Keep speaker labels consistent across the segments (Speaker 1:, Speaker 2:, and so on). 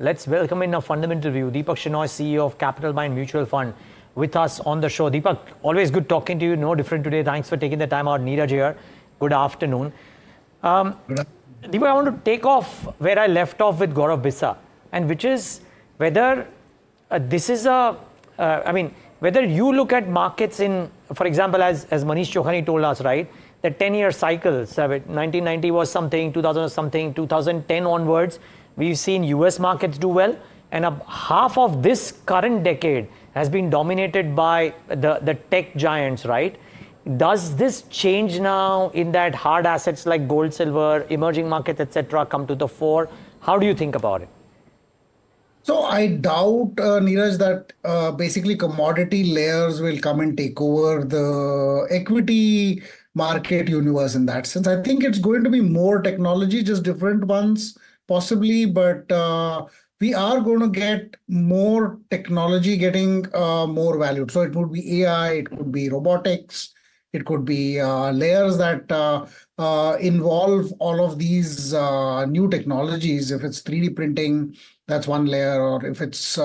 Speaker 1: Let's welcome in a fundamental view, Deepak Shenoy, CEO of Capitalmind Mutual Fund, with us on the show. Deepak, always good talking to you. No different today. Thanks for taking the time out. Neeraj here. Good afternoon. Deepak, I want to take off where I left off with Gaurav Bisa, and which is whether this is whether you look at markets in, for example, as Manish Chokhani told us, right? The 10-year cycles, 1990 was something, 2000 was something, 2010 onwards, we've seen US markets do well, and half of this current decade has been dominated by the tech giants, right? Does this change now in that hard assets like gold, silver, emerging markets, etc., come to the fore? How do you think about it?
Speaker 2: So I doubt, Neeraj, that basically commodity layers will come and take over the equity market universe in that sense. I think it's going to be more technology, just different ones possibly, but we are going to get more technology getting more valued. So it would be AI, it could be robotics, it could be layers that involve all of these new technologies. If it's 3D printing, that's one layer, or if it's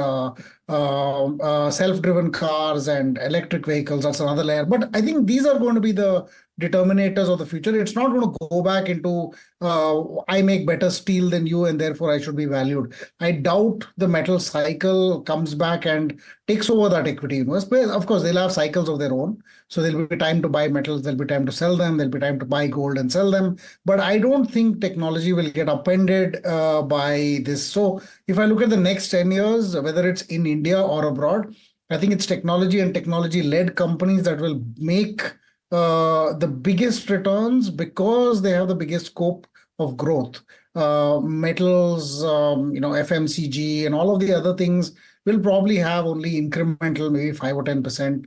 Speaker 2: self-driven cars and electric vehicles, that's another layer. But I think these are going to be the determinators of the future. It's not going to go back into I make better steel than you and therefore I should be valued. I doubt the metal cycle comes back and takes over that equity universe. But of course, they'll have cycles of their own. So there'll be time to buy metals, there'll be time to sell them, there'll be time to buy gold and sell them. But I don't think technology will get upended by this. So if I look at the next 10 years, whether it's in India or abroad, I think it's technology and technology-led companies that will make the biggest returns because they have the biggest scope of growth. Metals, FMCG and all of the other things will probably have only incremental, maybe 5 or 10%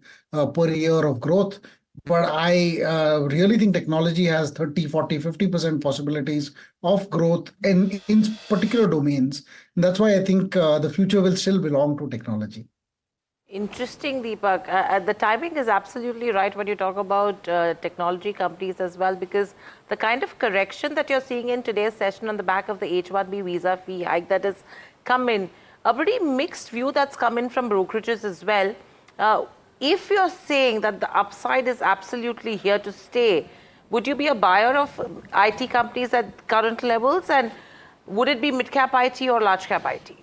Speaker 2: per year of growth. But I really think technology has 30, 40, 50% possibilities of growth in particular domains. And that's why I think the future will still belong to technology.
Speaker 3: Interesting, Deepak. The timing is absolutely right when you talk about technology companies as well, because the kind of correction that you're seeing in today's session on the back of the H1B Visa fee hike that has come in, a pretty mixed view that's come in from brokerages as well. If you're saying that the upside is absolutely here to stay, would you be a buyer of IT companies at current levels? And would it be mid-cap IT or large-cap IT?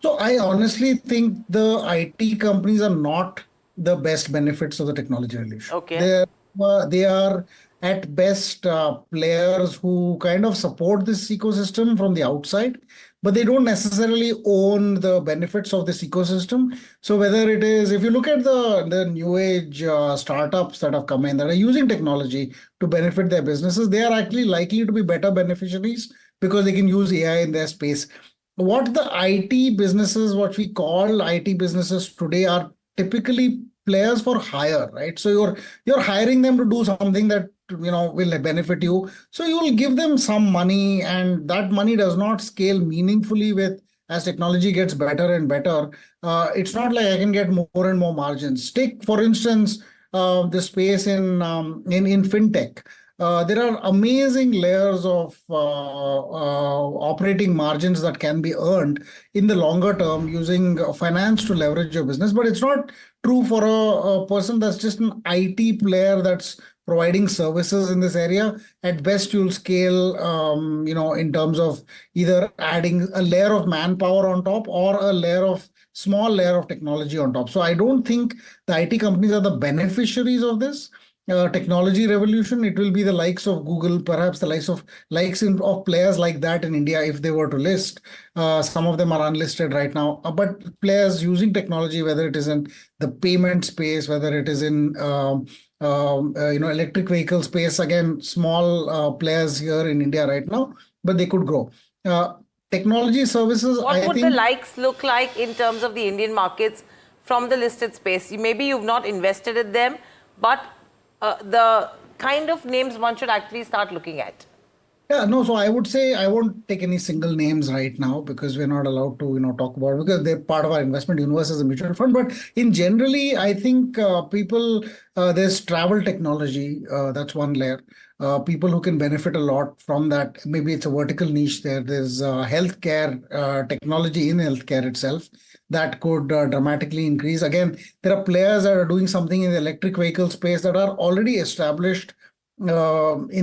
Speaker 2: So I honestly think the IT companies are not the best benefits of the technology revolution.
Speaker 3: Okay.
Speaker 2: They are at best players who kind of support this ecosystem from the outside, but they don't necessarily own the benefits of this ecosystem. So whether it is, if you look at the new age startups that have come in that are using technology to benefit their businesses, they are actually likely to be better beneficiaries because they can use AI in their space. What the IT businesses, what we call IT businesses today, are typically players for hire, right? So you're hiring them to do something that will benefit you. So you will give them some money, and that money does not scale meaningfully with as technology gets better and better. It's not like I can get more and more margins. Take, for instance, the space in fintech. There are amazing layers of operating margins that can be earned in the longer term using finance to leverage your business. But it's not true for a person that's just an IT player that's providing services in this area. At best, you'll scale, in terms of either adding a layer of manpower on top or a small layer of technology on top. So I don't think the IT companies are the beneficiaries of this technology revolution. It will be the likes of Google, perhaps the likes of players like that in India if they were to list. Some of them are unlisted right now, but players using technology, whether it is in the payment space, whether it is in electric vehicle space, again, small players here in India right now, but they could grow. Technology services.
Speaker 3: What would the likes look like in terms of the Indian markets from the listed space? Maybe you've not invested in them, but the kind of names one should actually start looking at.
Speaker 2: Yeah, no, so I would say I won't take any single names right now because we're not allowed to, talk about it because they're part of our investment universe as a mutual fund. But in generally, I think there's travel technology. That's one layer. People who can benefit a lot from that. Maybe it's a vertical niche there. There's healthcare technology in healthcare itself that could dramatically increase. Again, there are players that are doing something in the electric vehicle space that are already established in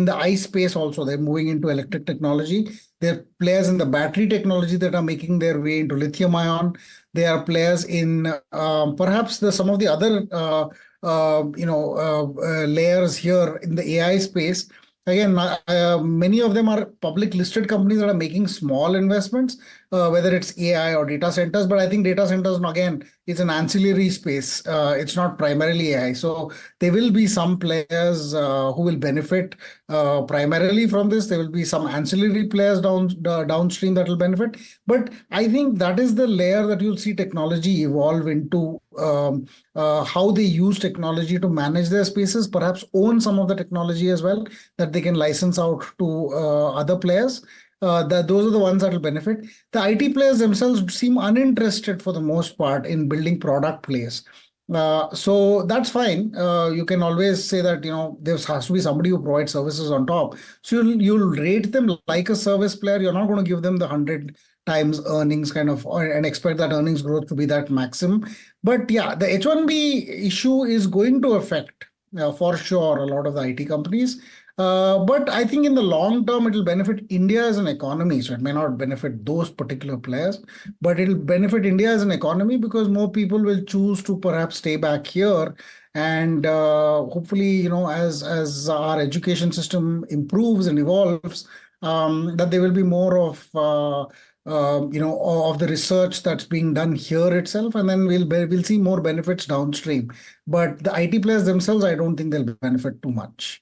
Speaker 2: the ICE space also. They're moving into electric technology. There are players in the battery technology that are making their way into lithium ion. There are players in perhaps some of the other layers here in the AI space. Again, many of them are public listed companies that are making small investments, whether it's AI or data centers. But I think data centers, again, it's an ancillary space. It's not primarily AI. So there will be some players who will benefit primarily from this. There will be some ancillary players downstream that will benefit. But I think that is the layer that you'll see technology evolve into, how they use technology to manage their spaces, perhaps own some of the technology as well that they can license out to other players. Those are the ones that will benefit. The IT players themselves seem uninterested for the most part in building product plays. So that's fine. You can always say that there has to be somebody who provides services on top. So you'll rate them like a service player. You're not going to give them the 100 times earnings kind of and expect that earnings growth to be that maximum. But yeah, the H1B issue is going to affect for sure a lot of the IT companies. But I think in the long term, it will benefit India as an economy. So it may not benefit those particular players, but it will benefit India as an economy because more people will choose to perhaps stay back here. And hopefully, as our education system improves and evolves, that there will be more of the research that's being done here itself, and then we'll see more benefits downstream. But the IT players themselves, I don't think they'll benefit too much.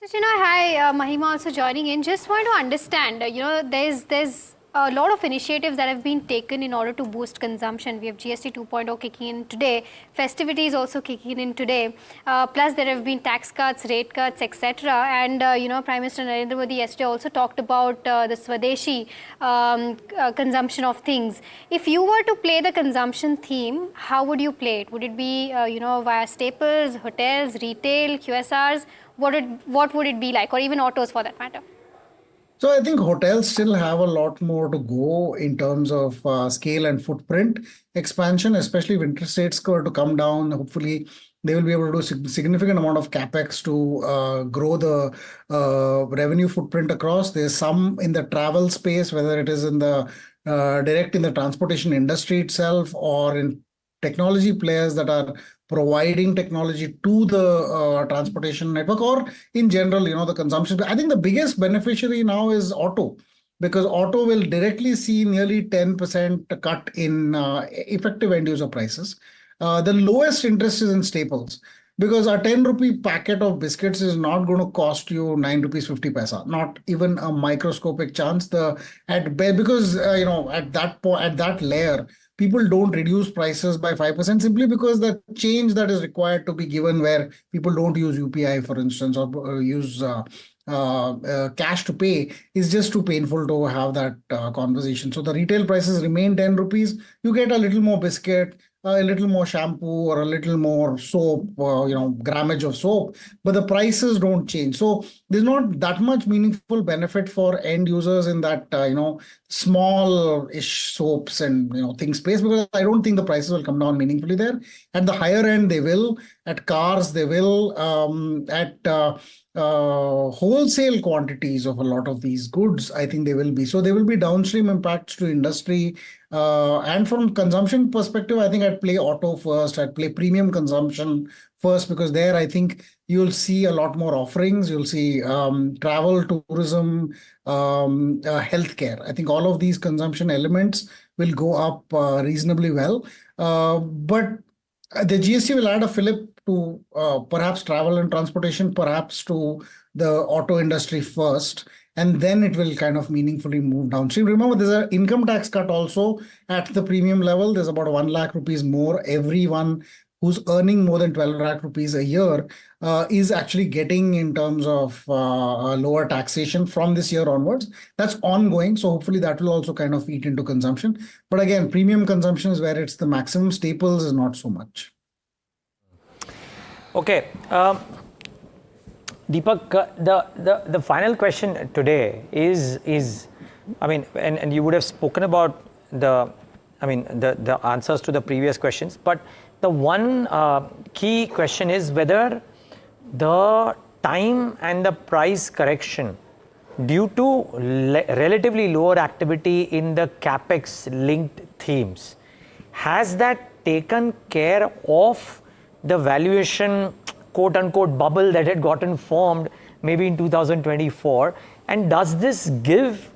Speaker 4: Mr. Shenoy, hi, Mahima also joining in. Just want to understand, there's a lot of initiatives that have been taken in order to boost consumption. We have GST 2.0 kicking in today, festivities also kicking in today, plus there have been tax cuts, rate cuts, etc. And, Prime Minister Narendra Modi yesterday also talked about the Swadeshi consumption of things. If you were to play the consumption theme, how would you play it? Would it be, via staples, hotels, retail, QSRs? What would it be like, or even autos for that matter?
Speaker 2: So I think hotels still have a lot more to go in terms of scale and footprint expansion, especially if interest rates were to come down. Hopefully, they will be able to do significant amount of capex to grow the revenue footprint across. There's some in the travel space, whether it is in the direct in the transportation industry itself or in technology players that are providing technology to the transportation network or in general, the consumption. I think the biggest beneficiary now is auto because auto will directly see nearly 10% cut in effective end user prices. The lowest interest is in staples because a 10 rupee packet of biscuits is not going to cost you 9 rupees 50 paisa, not even a microscopic chance. Because at that layer, people don't reduce prices by 5% simply because the change that is required to be given where people don't use UPI, for instance, or use cash to pay is just too painful to have that conversation. So the retail prices remain 10 rupees. You get a little more biscuit, a little more shampoo or a little more soap, grammage of soap, but the prices don't change. So there's not that much meaningful benefit for end users in that, small-ish soaps and, things space because I don't think the prices will come down meaningfully there. At the higher end, they will. At cars, they will. At wholesale quantities of a lot of these goods, I think they will be. So there will be downstream impacts to industry. And from consumption perspective, I think I'd play auto first. I'd play premium consumption first because there I think you'll see a lot more offerings. You'll see travel, tourism, healthcare. I think all of these consumption elements will go up reasonably well. But the GST will add a fillip to perhaps travel and transportation, perhaps to the auto industry first. And then it will kind of meaningfully move downstream. Remember, there's an income tax cut also at the premium level. There's about 1 lakh rupees more every one who's earning more than 12 lakh rupees a year is actually getting in terms of lower taxation from this year onwards. That's ongoing. So hopefully that will also kind of eat into consumption. But again, premium consumption is where it's the maximum. Staples is not so much.
Speaker 1: Okay. Deepak, the final question today is I mean, and you would have spoken about the answers to the previous questions, but the one key question is whether the time and the price correction due to relatively lower activity in the Capex linked themes, has that taken care of the valuation quote unquote bubble that had gotten formed maybe in 2024, and does this give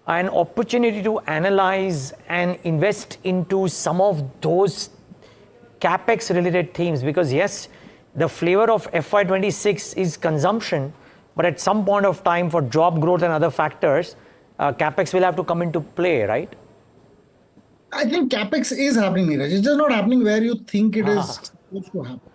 Speaker 1: an opportunity to analyze and invest into some of those Capex related themes? Because yes, the flavor of FY26 is consumption, but at some point of time for job growth and other factors, Capex will have to come into play, right?
Speaker 2: I think Capex is happening, Neeraj. It's just not happening where you think it is supposed to happen.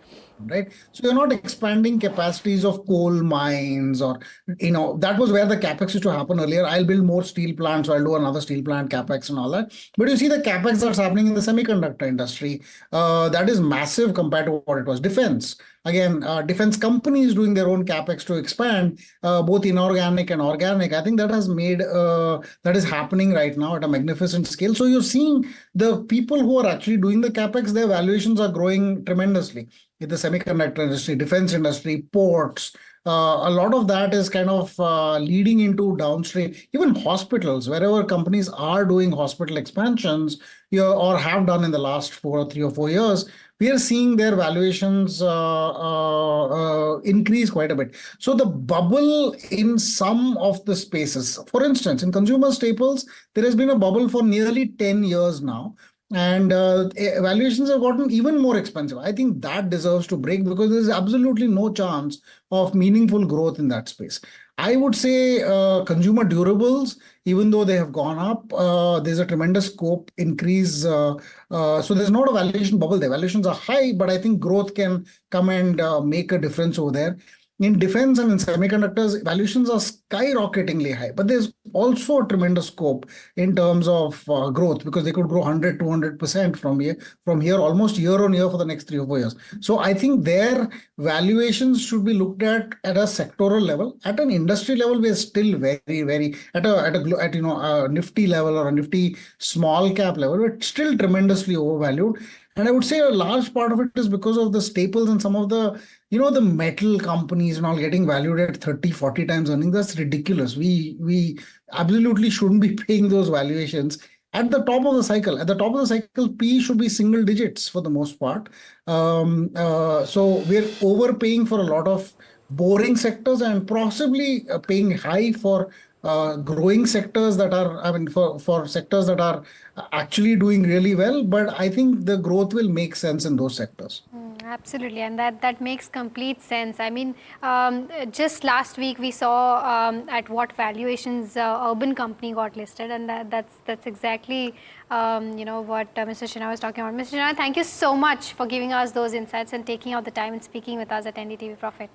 Speaker 2: Right, so you're not expanding capacities of coal mines, or that was where the Capex used to happen earlier. I'll build more steel plants, so I'll do another steel plant Capex and all that. But you see the Capex that's happening in the semiconductor industry, that is massive compared to what it was. Defense, again, defense companies doing their own Capex to expand, both inorganic and organic. I think that has made that is happening right now at a magnificent scale. So you're seeing the people who are actually doing the Capex, their valuations are growing tremendously. In the semiconductor industry, defense industry, ports, a lot of that is kind of leading into downstream, even hospitals, wherever companies are doing hospital expansions or have done in the last 3 or 4 years, we are seeing their valuations increase quite a bit. So the bubble in some of the spaces, for instance, in consumer staples, there has been a bubble for nearly 10 years now. And valuations have gotten even more expensive. I think that deserves to break because there's absolutely no chance of meaningful growth in that space. I would say consumer durables, even though they have gone up, there's a tremendous scope increase. So there's not a valuation bubble. The valuations are high, but I think growth can come and make a difference over there. In defense and in semiconductors, valuations are skyrocketingly high, but there's also a tremendous scope in terms of growth because they could grow 100, 200% from here almost year on year for the next 3 or 4 years. So I think their valuations should be looked at a sectoral level. At an industry level, we're still very, very at a nifty level or a nifty small cap level, we're still tremendously overvalued. And I would say a large part of it is because of the staples and some of the, the metal companies and all getting valued at 30, 40 times earnings. That's ridiculous. We absolutely shouldn't be paying those valuations at the top of the cycle. At the top of the cycle, P should be single digits for the most part. So we're overpaying for a lot of boring sectors and possibly paying high for growing sectors that are, for sectors that are actually doing really well. But I think the growth will make sense in those sectors.
Speaker 4: Absolutely, and that makes complete sense. I mean, just last week we saw at what valuations Urban Company got listed, and that's exactly what Mr. Shenoy was talking about. Mr. Shenoy, thank you so much for giving us those insights and taking out the time and speaking with us at NDTV Profit.